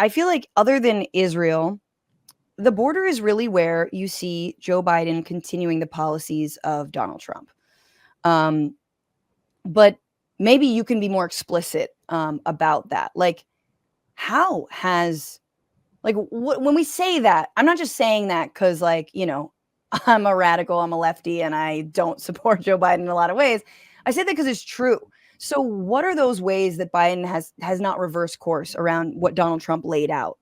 I feel like other than Israel, the border is really where you see Joe Biden continuing the policies of Donald Trump. Um, but maybe you can be more explicit about that. Like, how has like when we say that, I'm not just saying that because like I'm a radical, I'm a lefty, and I don't support Joe Biden in a lot of ways. I say that because it's true. So, what are those ways that Biden has not reversed course around what Donald Trump laid out?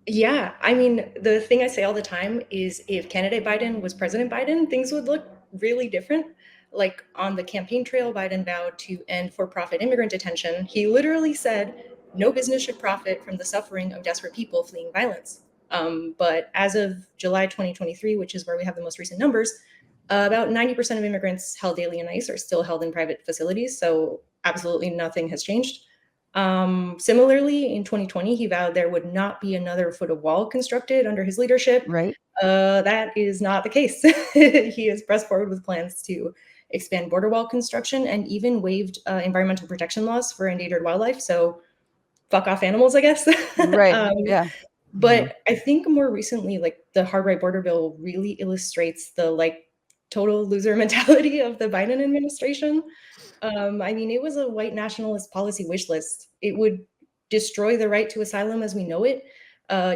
Yeah, I mean, the thing I say all the time is if candidate Biden was President Biden, things would look really different. Like on the campaign trail, Biden vowed to end for profit immigrant detention. He literally said, no business should profit from the suffering of desperate people fleeing violence. But as of July 2023, which is where we have the most recent numbers, about 90% of immigrants held daily in ICE are still held in private facilities. So absolutely nothing has changed. Similarly, in 2020, he vowed there would not be another foot of wall constructed under his leadership. Right. That is not the case. He has pressed forward with plans to expand border wall construction and even waived environmental protection laws for endangered wildlife. So, fuck off animals, I guess. Right. um, Yeah. but I think more recently, like the hard right border bill really illustrates the like total loser mentality of the Biden administration. I mean, it was a white nationalist policy wish list. It would destroy the right to asylum as we know it,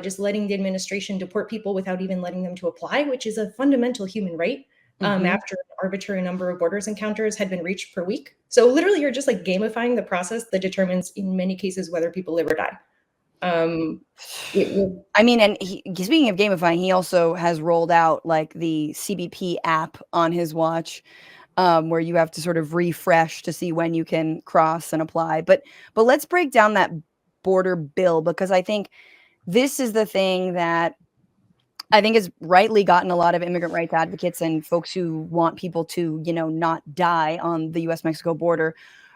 just letting the administration deport people without even letting them to apply, which is a fundamental human right. Hmm. After an arbitrary number of borders encounters had been reached per week. So literally, you're just like gamifying the process that determines, in many cases, whether people live or die. Um, it will I mean, and speaking of gamifying, he also has rolled out like the CBP app on his watch, where you have to sort of refresh to see when you can cross and apply. But let's break down that border bill, because I think this is the thing that I think has rightly gotten a lot of immigrant rights advocates and folks who want people to, not die on the US Mexico border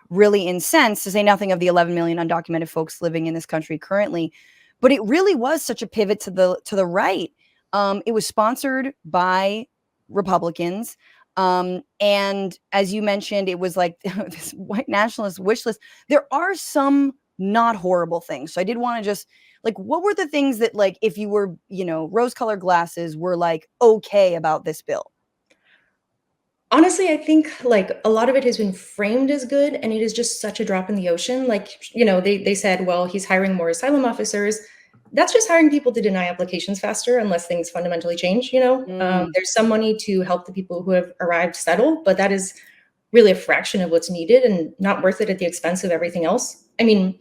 really incensed, to say nothing of the 11 million undocumented folks living in this country currently. But it really was such a pivot to the right. It was sponsored by Republicans. And as you mentioned, it was like this white nationalist wish list. There are some not horrible things. So I did want to just like, what were the things that, like, if you were, rose colored glasses, were like okay about this bill? Honestly, I think like a lot of it has been framed as good, and it is just such a drop in the ocean. Like, they said, well, he's hiring more asylum officers. That's just hiring people to deny applications faster unless things fundamentally change. Mm, There's some money to help the people who have arrived settle, but that is really a fraction of what's needed and not worth it at the expense of everything else. I mean,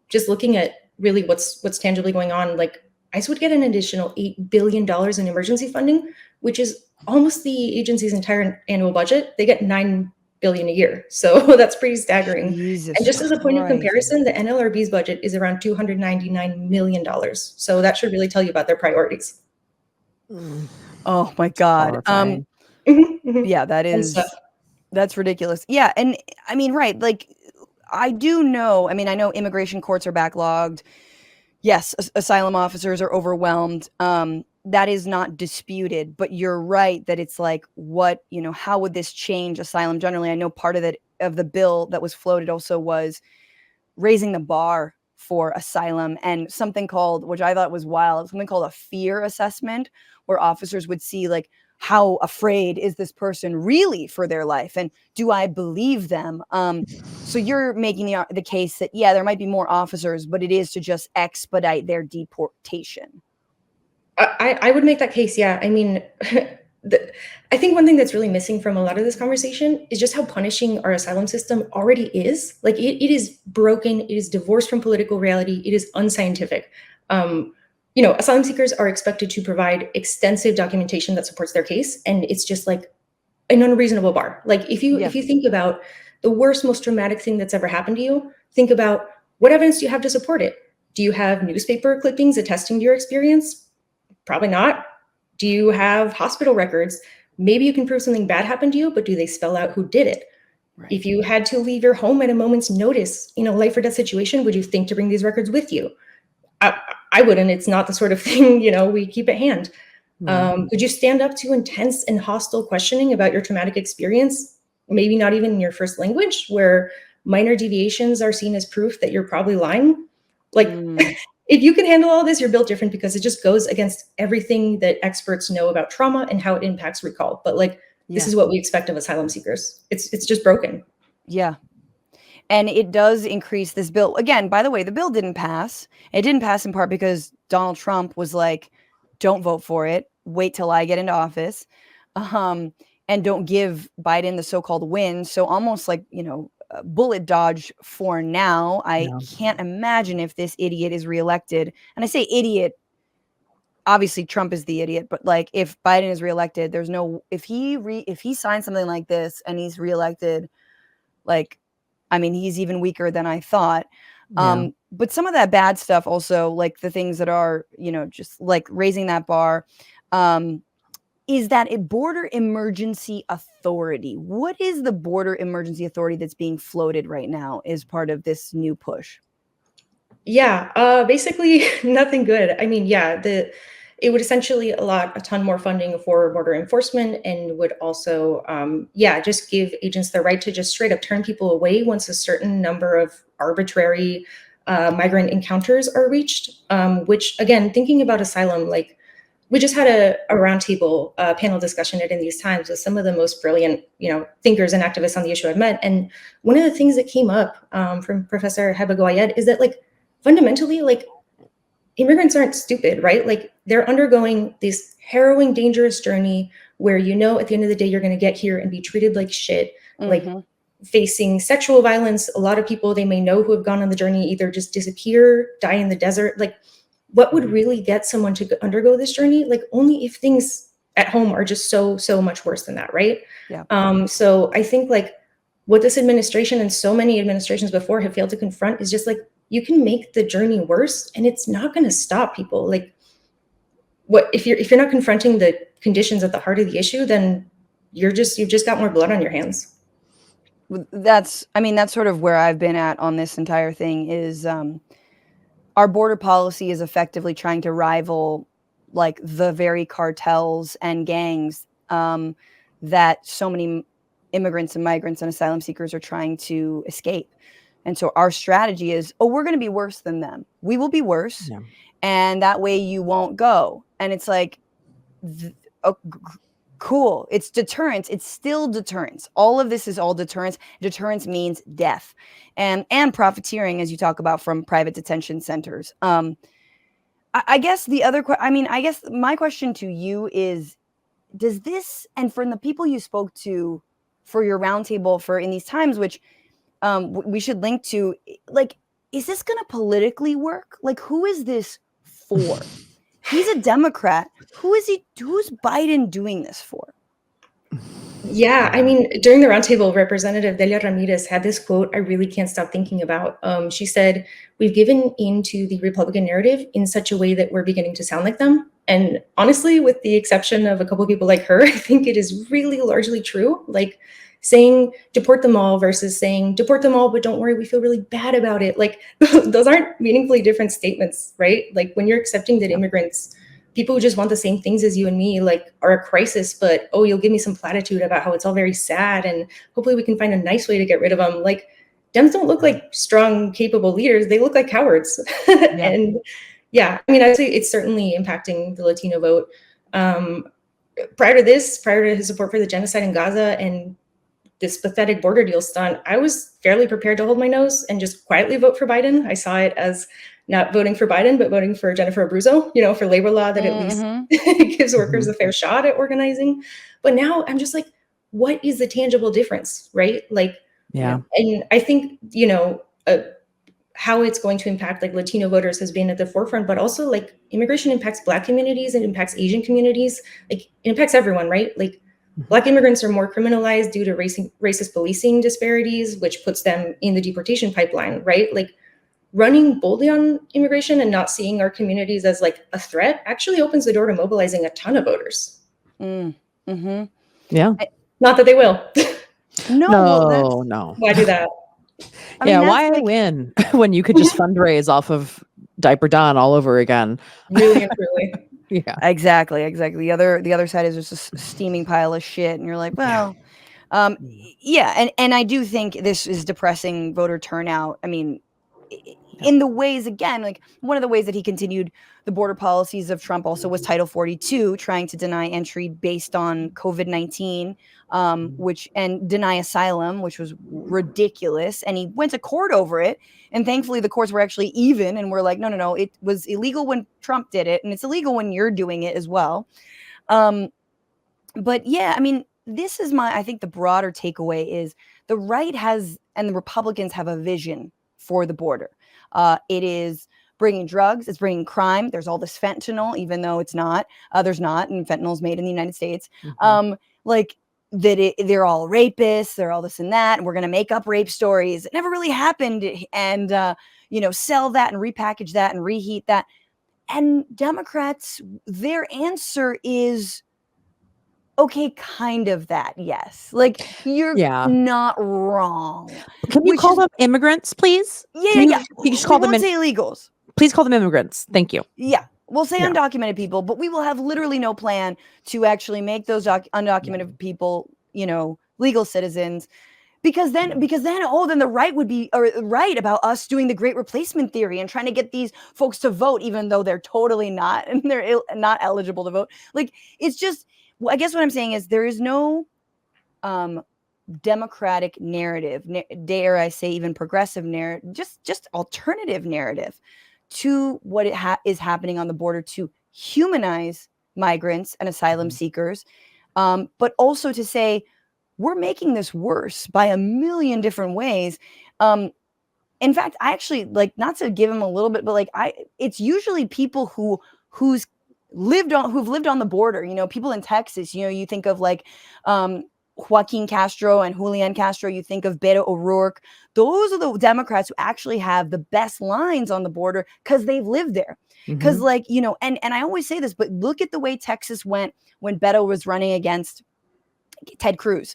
just looking at really what's tangibly going on, like ICE would get an additional $8 billion in emergency funding, which is almost the agency's entire annual budget. They get $9 billion a year, so that's pretty staggering. And Jesus just as a point of Christ. comparison, the NLRB's budget is around $299 million. So that should really tell you about their priorities. Oh my God. Horrifying. Mhm, mhm. Yeah, And so that's ridiculous. Yeah, and I mean, right, like I do know, I mean, I know immigration courts are backlogged. Yes, asylum officers are overwhelmed. That is not disputed, but you're right that it's like, how would this change asylum generally? I know part of the bill that was floated also was raising the bar for asylum, and something called, which I thought was wild, something called a fear assessment, where officers would see like, how afraid is this person really for their life, and do I believe them? So you're making the case that, yeah, there might be more officers, but it is to just expedite their deportation. I would make that case. Yeah. I mean, I think one thing that's really missing from a lot of this conversation is just how punishing our asylum system already is. Like it is broken. It is divorced from political reality. It is unscientific. Asylum seekers are expected to provide extensive documentation that supports their case, and it's just like an unreasonable bar. Like Yeah. if you think about the worst, most traumatic thing that's ever happened to you, think about what evidence do you have to support it? Do you have newspaper clippings attesting to your experience? Probably not. Do you have hospital records? Maybe you can prove something bad happened to you, but do they spell out who did it? Right. If you had to leave your home at a moment's notice in a life or death situation, would you think to bring these records with you? I wouldn't. It's not the sort of thing, we keep at hand. Would you stand up to intense and hostile questioning about your traumatic experience? Maybe not even in your first language, where minor deviations are seen as proof that you're probably lying. Like, Mm. if you can handle all this, you're built different, because it just goes against everything that experts know about trauma and how it impacts recall. But like, this Yeah. is what we expect of asylum seekers. It's just broken. Yeah. And it does increase this bill. Again, by the way, the bill didn't pass. It didn't pass in part because Donald Trump was like, don't vote for it. Wait till I get into office. Um, and don't give Biden the so-called win. So almost like, bullet dodge for now. I Yeah. can't imagine if this idiot is reelected. And I say idiot, obviously Trump is the idiot, but like if Biden is reelected, there's no if he signs something like this and he's reelected, like I mean, he's even weaker than I thought. Yeah. But some of that bad stuff also, like the things that are, just like raising that bar, is that a border emergency authority. What is the border emergency authority that's being floated right now as part of this new push? Yeah, basically nothing good. I mean, yeah, it would essentially allot a ton more funding for border enforcement, and would also, yeah, just give agents the right to just straight up turn people away once a certain number of arbitrary migrant encounters are reached. Which, again, thinking about asylum, like we just had a roundtable panel discussion at In These Times with some of the most brilliant, thinkers and activists on the issue I've met. And one of the things that came up from Professor Heba Goayed is that, like, fundamentally, like, immigrants aren't stupid, right? Like, they're undergoing this harrowing, dangerous journey where, at the end of the day, you're going to get here and be treated like shit, like Mm-hmm. facing sexual violence. A lot of people they may know who have gone on the journey either just disappear, die in the desert. Like, what would really get someone to undergo this journey? Like, only if things at home are just so, so much worse than that, right? Yeah. So I think, like, what this administration and so many administrations before have failed to confront is just like, you can make the journey worse and it's not going to stop people. Like, what if you're not confronting the conditions at the heart of the issue, then you've just got more blood on your hands. That's sort of where I've been at on this entire thing is our border policy is effectively trying to rival like the very cartels and gangs that so many immigrants and migrants and asylum seekers are trying to escape. And so our strategy is, we're going to be worse than them. We will be worse. Yeah. And that way you won't go. And it's like, oh, cool. It's deterrence. It's still deterrence. All of this is all deterrence. Deterrence means death and profiteering, as you talk about, from private detention centers. I guess I guess my question to you is, does this, and from the people you spoke to for your roundtable for In These Times, which we should link to, like, is this going to politically work? Like, who is this for? He's a Democrat. Who's Biden doing this for? Yeah, I mean, during the roundtable, Representative Delia Ramirez had this quote I really can't stop thinking about. She said, "We've given into the Republican narrative in such a way that we're beginning to sound like them." And honestly, with the exception of a couple of people like her, I think it is really largely true. Like, saying deport them all versus saying deport them all, but don't worry, we feel really bad about it. Like, those aren't meaningfully different statements, right? Like, when you're accepting that immigrants, people who just want the same things as you and me, like, are a crisis, but you'll give me some platitude about how it's all very sad and hopefully we can find a nice way to get rid of them. Like, Dems don't look like strong, capable leaders. They look like cowards. Yeah. And yeah, I mean, I'd say it's certainly impacting the Latino vote. Prior to his support for the genocide in Gaza and this pathetic border deal stunt, I was fairly prepared to hold my nose and just quietly vote for Biden. I saw it as not voting for Biden, but voting for Jennifer Abruzzo, for labor law that at least gives workers a fair shot at organizing. But now I'm just like, what is the tangible difference, right? Like, Yeah. and I think, how it's going to impact like Latino voters has been at the forefront, but also like immigration impacts Black communities, it impacts Asian communities, like it impacts everyone, right? Like, Black immigrants are more criminalized due to racist policing disparities, which puts them in the deportation pipeline, right? Like, running boldly on immigration and not seeing our communities as like a threat actually opens the door to mobilizing a ton of voters. Mm-hmm. Yeah. Not that they will. No. Why do that? Why win when you could just fundraise off of Diaper Don all over again? Really and truly. Yeah. Exactly. The other side is just a steaming pile of shit, and you're like, well, yeah. And I do think this is depressing voter turnout. I mean, in the ways, again, like one of the ways that he continued the border policies of Trump also was Title 42, trying to deny entry based on COVID-19, and deny asylum, which was ridiculous. And he went to court over it. And thankfully the courts were actually even and were like, no, it was illegal when Trump did it. And it's illegal when you're doing it as well. But yeah, I mean, this is I think the broader takeaway is the right has, and the Republicans have a vision for the border. It is bringing drugs, it's bringing crime. There's all this fentanyl, even though it's not. There's not, and fentanyl's made in the United States. Like that, they're all rapists, they're all this and that, and we're going to make up rape stories. It never really happened, and sell that and repackage that and reheat that. And Democrats, their answer is, okay, kind of that, yes. Like, you're not wrong. Can you call them immigrants, please? Yeah. You just call them say illegals. Please call them immigrants. Thank you. Yeah. We'll say undocumented people, but we will have literally no plan to actually make those undocumented people, legal citizens. Because then the right would be right about us doing the great replacement theory and trying to get these folks to vote, even though they're totally not, and they're not eligible to vote. Like, it's just, I guess what I'm saying is there is no democratic narrative, dare I say even progressive narrative, just alternative narrative to what is happening on the border to humanize migrants and asylum seekers, but also to say, we're making this worse by a million different ways. In fact, I actually, like, not to give him a little bit, but it's usually people who've lived on the border, people in Texas, you think of like Joaquin Castro and Julian Castro, you think of Beto O'Rourke. Those are the Democrats who actually have the best lines on the border because they've lived there. Because and I always say this, but look at the way Texas went when Beto was running against Ted Cruz.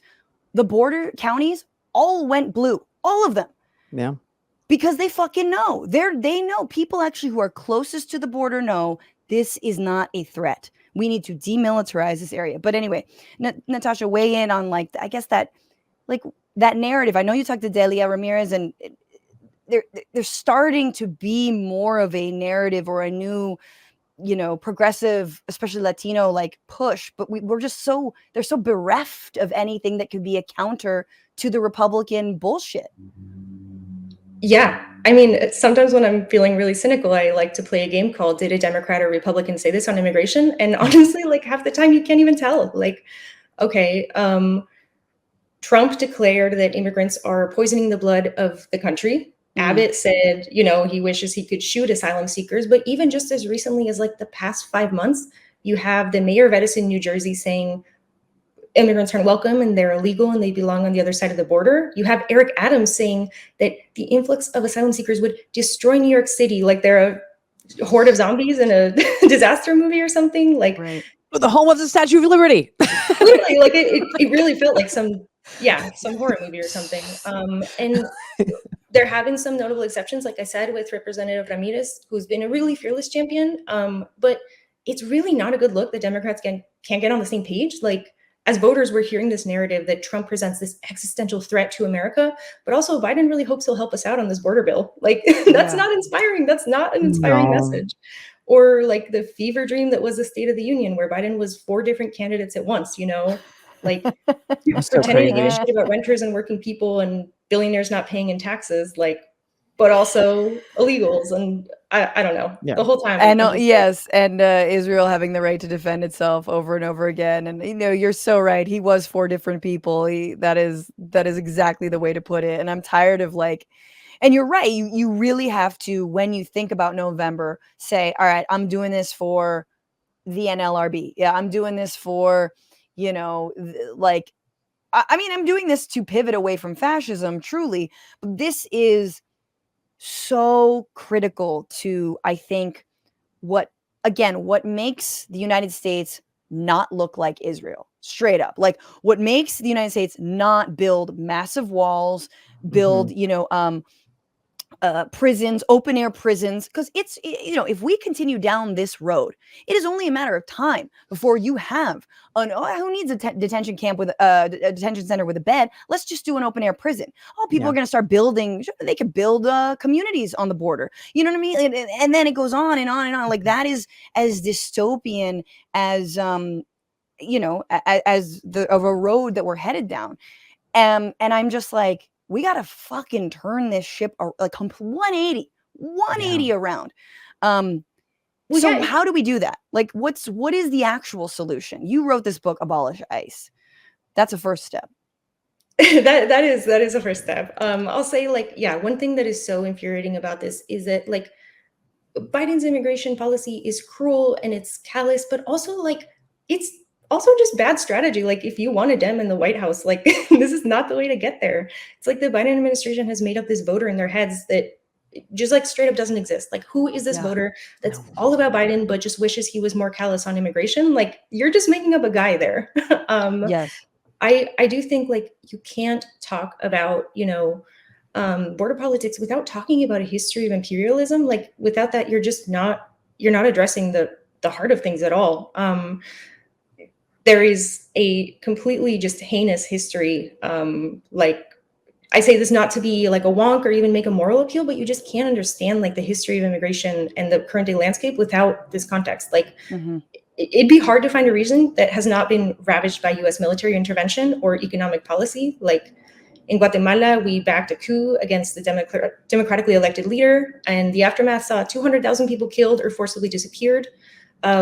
The border counties all went blue, all of them. Yeah. Because they fucking know. They know. People actually who are closest to the border know this is not a threat. We need to demilitarize this area. But anyway, Natasha, weigh in on I guess that narrative. I know you talked to Delia Ramirez, and they're starting to be more of a narrative or a new, progressive, especially Latino push. But they're so bereft of anything that could be a counter to the Republican bullshit. Yeah. I mean, sometimes when I'm feeling really cynical, I like to play a game called Did a Democrat or Republican Say This on Immigration? And honestly, half the time you can't even tell. Okay, Trump declared that immigrants are poisoning the blood of the country. Abbott said, he wishes he could shoot asylum seekers. But even just as recently as the past 5 months, you have the mayor of Edison, New Jersey saying immigrants aren't welcome and they're illegal and they belong on the other side of the border. You have Eric Adams saying that the influx of asylum seekers would destroy New York City, like they're a horde of zombies in a disaster movie or something. Right. The home of the Statue of Liberty. Literally, it really felt like some horror movie or something. And there have been some notable exceptions, like I said, with Representative Ramirez, who's been a really fearless champion. But it's really not a good look that Democrats can't get on the same page. As voters, we're hearing this narrative that Trump presents this existential threat to America, but also Biden really hopes he'll help us out on this border bill. That's not inspiring. That's not an inspiring message. Or the fever dream that was the State of the Union, where Biden was 4 different candidates at once, pretending to give a shit about renters and working people and billionaires not paying in taxes, but also illegals. And I don't know, the whole time. And and Israel having the right to defend itself over and over again. And you're so right. He was 4 different people. That is exactly the way to put it. And I'm tired of and you're right. You really have to, when you think about November, say, all right, I'm doing this for the NLRB. Yeah, I'm doing this for, I'm doing this to pivot away from fascism, truly. But this is so critical to, I think, what makes the United States not look like Israel, straight up. What makes the United States not build massive walls, build, prisons, open air prisons, because it's, if we continue down this road, it is only a matter of time before you have who needs a detention camp with a detention center with a bed? Let's just do an open air prison. Oh, people are going to start building. They could build communities on the border. You know what I mean? And then it goes on and on and on. Like, that is as dystopian as as of a road that we're headed down. And I'm just like, we got to fucking turn this ship like 180 around. So how do we do that? Like, what is the actual solution? You wrote this book, Abolish ICE. That's a first step. that is a first step. I'll say, like, one thing that is so infuriating about this is that, like, Biden's immigration policy is cruel and it's callous, but also, like, it's also just bad strategy. Like, if you want a Dem in the White House, like, this is not the way to get there. It's like the Biden administration has made up this voter in their heads that just, like, straight up doesn't exist. Like, who is this voter that's all about Biden but just wishes he was more callous on immigration? Like, you're just making up a guy there. Yes. I do think, like, you can't talk about, border politics without talking about a history of imperialism. Like, without that, you're not addressing the heart of things at all. There is a completely just heinous history. Like, I say this not to be like a wonk or even make a moral appeal, but you just can't understand, like, the history of immigration and the current day landscape without this context. Like, it'd be hard to find a region that has not been ravaged by US military intervention or economic policy. Like, in Guatemala, we backed a coup against the democratically elected leader, and the aftermath saw 200,000 people killed or forcibly disappeared.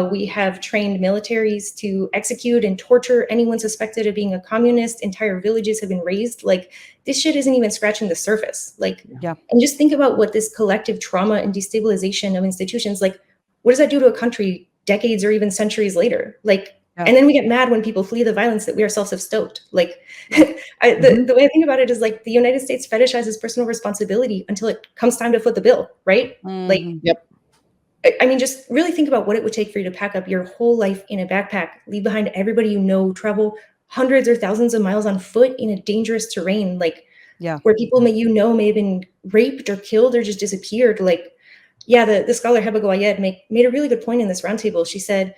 We have trained militaries to execute and torture anyone suspected of being a communist. Entire villages have been razed. Like, this shit isn't even scratching the surface. Like, and just think about what this collective trauma and destabilization of institutions, like, what does that do to a country decades or even centuries later? Like, and then we get mad when people flee the violence that we ourselves have stoked. Like, the way I think about it is, like, the United States fetishizes personal responsibility until it comes time to foot the bill, right? Like, I mean, just really think about what it would take for you to pack up your whole life in a backpack, leave behind everybody you know, travel hundreds or thousands of miles on foot in a dangerous terrain, like, where people may have been raped or killed or just disappeared. Like, the scholar Heba Goayed made a really good point in this roundtable. She said,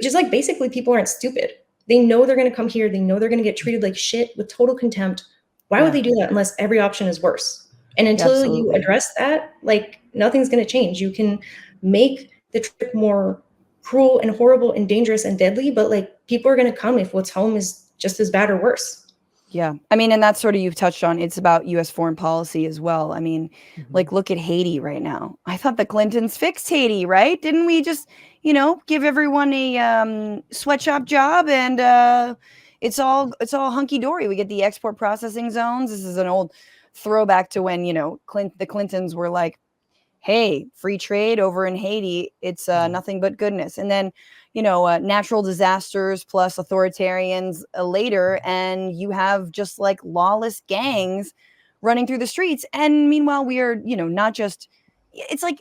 just, like, basically, people aren't stupid. They know they're going to come here. They know they're going to get treated like shit with total contempt. Why would they do that unless every option is worse? And until you address that, like, nothing's going to change. You can make the trip more cruel and horrible and dangerous and deadly, but, like, people are going to come if what's home is just as bad or worse. Yeah. I mean, and that's sort of, you've touched on, it's about US foreign policy as well. I mean, like, look at Haiti right now. I thought the Clintons fixed Haiti, right? Didn't we just, give everyone a sweatshop job and it's all hunky dory. We get the export processing zones. This is an old throwback to when, the Clintons were like, hey, free trade over in Haiti, it's nothing but goodness. And then, natural disasters plus authoritarians later, and you have just, like, lawless gangs running through the streets. And meanwhile, we are, not just, it's like,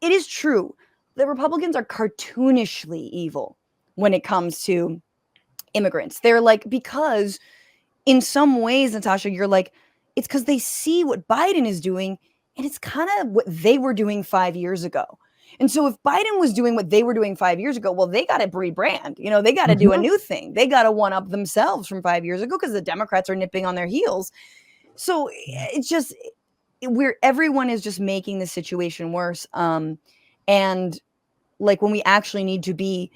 it is true. The Republicans are cartoonishly evil when it comes to immigrants. They're like, because in some ways, Natasha, you're like, it's because they see what Biden is doing, and it's kind of what they were doing 5 years ago. And so if Biden was doing what they were doing 5 years ago, well, they got to rebrand. They got to do a new thing. They got to one up themselves from 5 years ago because the Democrats are nipping on their heels. So it's just everyone is just making the situation worse. And, like, when we actually need to be,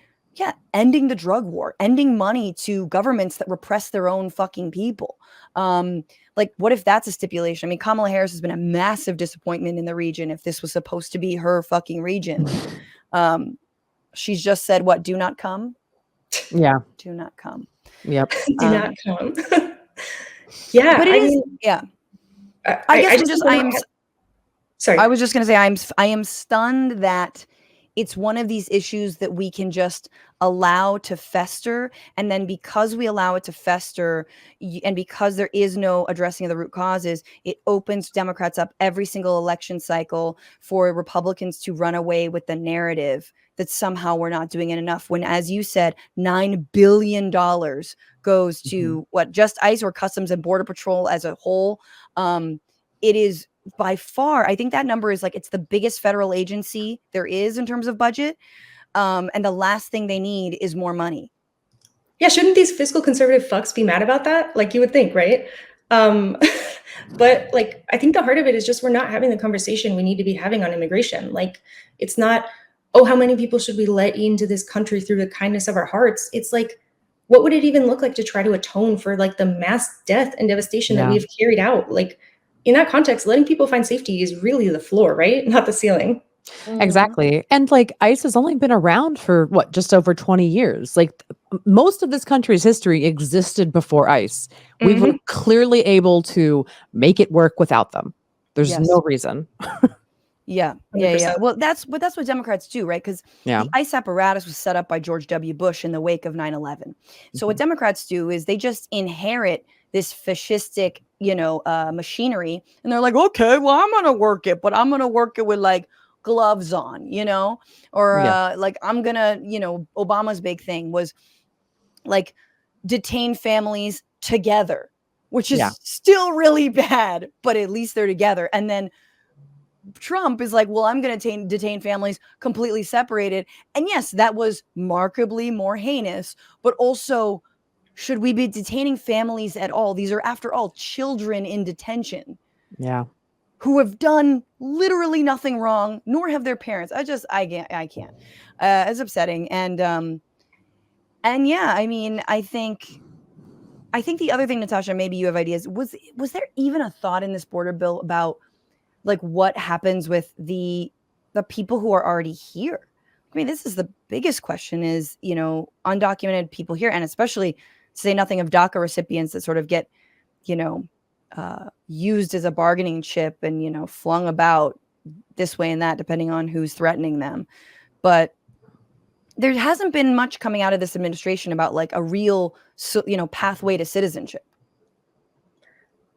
ending the drug war, ending money to governments that repress their own fucking people. Like, what if that's a stipulation? I mean, Kamala Harris has been a massive disappointment in the region if this was supposed to be her fucking region. She's just said, what, do not come? Yeah. Do not come. Yep. Do not come. But I was just going to say, I am stunned that it's one of these issues that we can just allow to fester. And then because we allow it to fester, and because there is no addressing of the root causes, it opens Democrats up every single election cycle for Republicans to run away with the narrative that somehow we're not doing it enough. When, as you said, $9 billion goes to just ICE or Customs and Border Patrol as a whole. It is by far, I think that number is like, it's the biggest federal agency there is in terms of budget. And the last thing they need is more money. Yeah, shouldn't these fiscal conservative fucks be mad about that? Like, you would think, right? Um, but like, I think the heart of it is just we're not having the conversation we need to be having on immigration. Like, it's not, oh, how many people should we let into this country through the kindness of our hearts? It's like, what would it even look like to try to atone for like the mass death and devastation that we have carried out? Like, in that context, letting people find safety is really the floor, right? Not the ceiling. Exactly. And like ICE has only been around for what, just over 20 years. Like most of this country's history existed before ICE. We were clearly able to make it work without them. There's no reason. Yeah. 100%. Well, that's what Democrats do, right? Because the ICE apparatus was set up by George W. Bush in the wake of 9/11. So what Democrats do is they just inherit this fascistic, machinery, and they're like, okay, well, I'm gonna work it, but I'm gonna work it with like gloves on, or like I'm gonna, Obama's big thing was like detain families together, which is still really bad, but at least they're together. And then Trump is like, well, I'm going to detain families completely separated. And yes, that was markedly more heinous, but also, should we be detaining families at all? These are, after all, children in detention. Yeah. Who have done literally nothing wrong, nor have their parents. I can't. It's upsetting. And yeah, I mean, I think the other thing, Natasha, maybe you have ideas. Was there even a thought in this border bill about like what happens with the people who are already here? I mean, this is the biggest question is, undocumented people here, and especially to say nothing of DACA recipients that sort of get, used as a bargaining chip and, flung about this way and that, depending on who's threatening them. But there hasn't been much coming out of this administration about like a real, pathway to citizenship.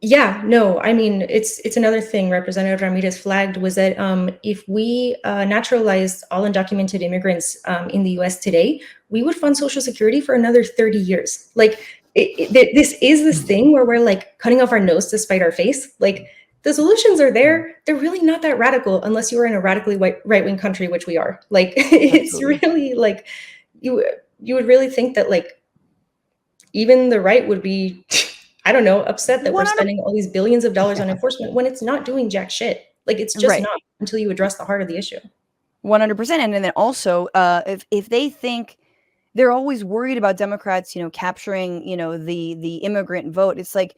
Yeah, no, I mean, it's another thing Representative Ramirez flagged was that if we naturalized all undocumented immigrants in the US today, we would fund Social Security for another 30 years. Like, this is this thing where we're like cutting off our nose to spite our face. Like, the solutions are there. They're really not that radical unless you are in a radically right-wing country, which we are. Like, it's really like, you would really think that like even the right would be I don't know, upset that we're spending all these billions of dollars on enforcement when it's not doing jack shit. Like, it's just not until you address the heart of the issue. 100%. And then also, if they think they're always worried about Democrats, capturing, the immigrant vote, it's like,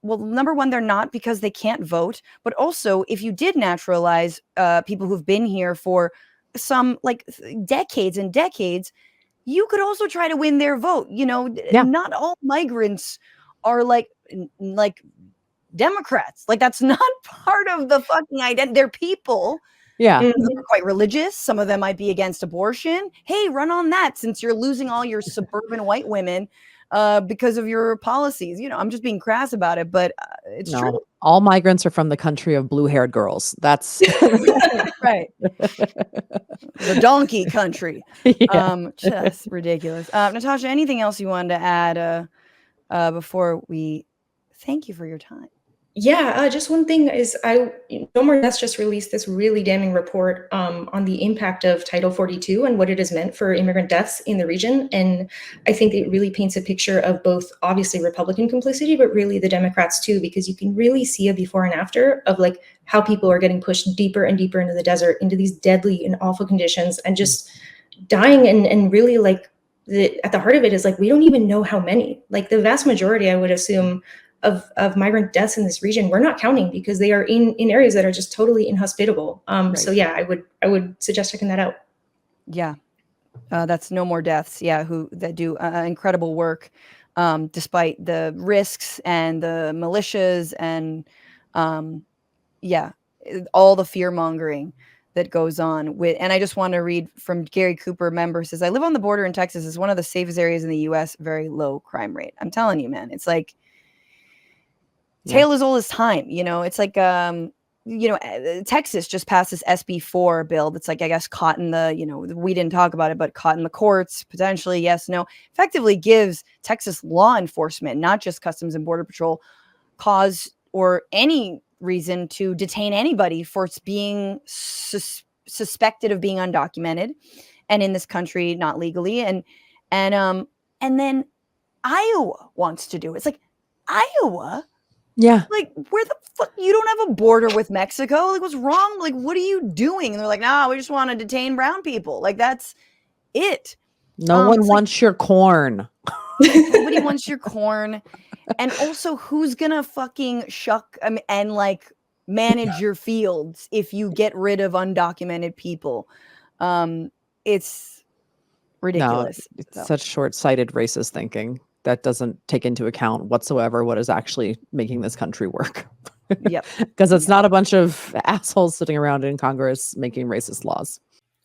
well, number one, they're not, because they can't vote. But also, if you did naturalize people who've been here for some like decades and decades, you could also try to win their vote. Not all migrants are like Democrats. Like, that's not part of the fucking identity. They're people. Yeah. Some of them are quite religious. Some of them might be against abortion. Hey, run on that, since you're losing all your suburban white women because of your policies. I'm just being crass about it, but it's true. All migrants are from the country of blue-haired girls. That's right. The donkey country. Just ridiculous. Natasha, anything else you wanted to add before we thank you for your time? Yeah, just one thing is No More Deaths just released this really damning report on the impact of Title 42 and what it has meant for immigrant deaths in the region. And I think it really paints a picture of both obviously Republican complicity, but really the Democrats too, because you can really see a before and after of like how people are getting pushed deeper and deeper into the desert, into these deadly and awful conditions, and just dying. And really like at the heart of it is like, we don't even know how many. Like, the vast majority, I would assume, of migrant deaths in this region, we're not counting because they are in areas that are just totally inhospitable. So yeah, I would suggest checking that out. Yeah. That's No More Deaths. Yeah. That do incredible work despite the risks and the militias and all the fear mongering that goes on with. And I just want to read from Gary Cooper, member, says, I live on the border in Texas. It's one of the safest areas in the US, very low crime rate. I'm telling you, man, it's like tale as old as time. It's like Texas just passed this SB4 bill that's like, I guess, caught in the, we didn't talk about it, but caught in the courts, potentially, yes, no, effectively gives Texas law enforcement, not just Customs and Border Patrol, cause or any reason to detain anybody for being suspected of being undocumented and in this country not legally. And then Iowa wants to do it. It's like, Iowa? Yeah. Like, where the fuck? You don't have a border with Mexico. Like, what's wrong? Like, what are you doing? And they're like, nah, we just want to detain brown people. Like, that's it. No one it's wants your corn. Nobody wants your corn. And also, who's gonna fucking shuck and like manage your fields if you get rid of undocumented people? It's No, ridiculous. it's So, such short-sighted racist thinking that doesn't take into account whatsoever what is actually making this country work. yep. Because it's not a bunch of assholes sitting around in Congress making racist laws.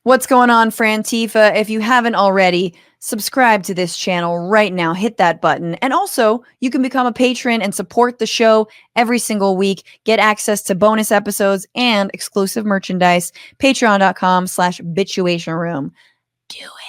What's going on, Frantifa? If you haven't already, subscribe to this channel right now. Hit that button. And also, you can become a patron and support the show every single week. Get access to bonus episodes and exclusive merchandise. Patreon.com/Bitchuation Room. Do it.